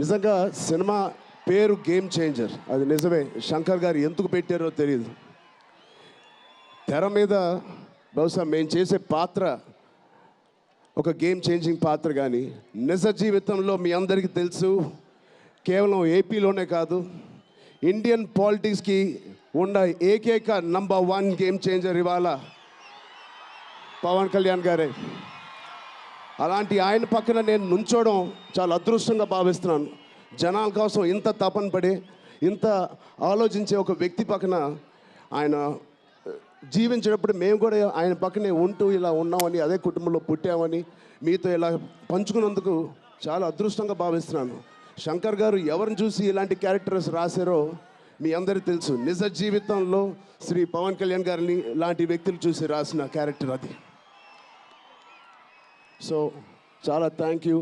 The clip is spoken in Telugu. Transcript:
నిజంగా సినిమా పేరు గేమ్ చేంజర్, అది నిజమే. శంకర్ గారు ఎందుకు పెట్టారో తెలియదు. తెర మీద బహుశా మేము చేసే పాత్ర ఒక గేమ్ చేంజింగ్ పాత్ర, కానీ నిజ జీవితంలో మీ అందరికీ తెలుసు, కేవలం ఏపీలోనే కాదు, ఇండియన్ పాలిటిక్స్కి ఉన్న ఏకైక నంబర్ 1 గేమ్ చేంజర్ ఇవాళ పవన్ కళ్యాణ్ గారే. అలాంటి ఆయన పక్కన నేను నుంచోవడం చాలా అదృష్టంగా భావిస్తున్నాను. జనాల కోసం ఇంత తపన పడి, ఇంత ఆలోచించే ఒక వ్యక్తి పక్కన ఆయన జీవించేటప్పుడు మేము కూడా ఆయన పక్కనే ఉంటూ ఇలా ఉన్నామని, అదే కుటుంబంలో పుట్టామని మీతో ఇలా పంచుకున్నందుకు చాలా అదృష్టంగా భావిస్తున్నాను. శంకర్ గారు ఎవరిని చూసి ఇలాంటి క్యారెక్టర్స్ రాశారో మీ అందరికీ తెలుసు. నిజ జీవితంలో శ్రీ పవన్ కళ్యాణ్ గారిని లాంటి వ్యక్తులు చూసి రాసిన క్యారెక్టర్ అది. సో చాలా థ్యాంక్ యూ.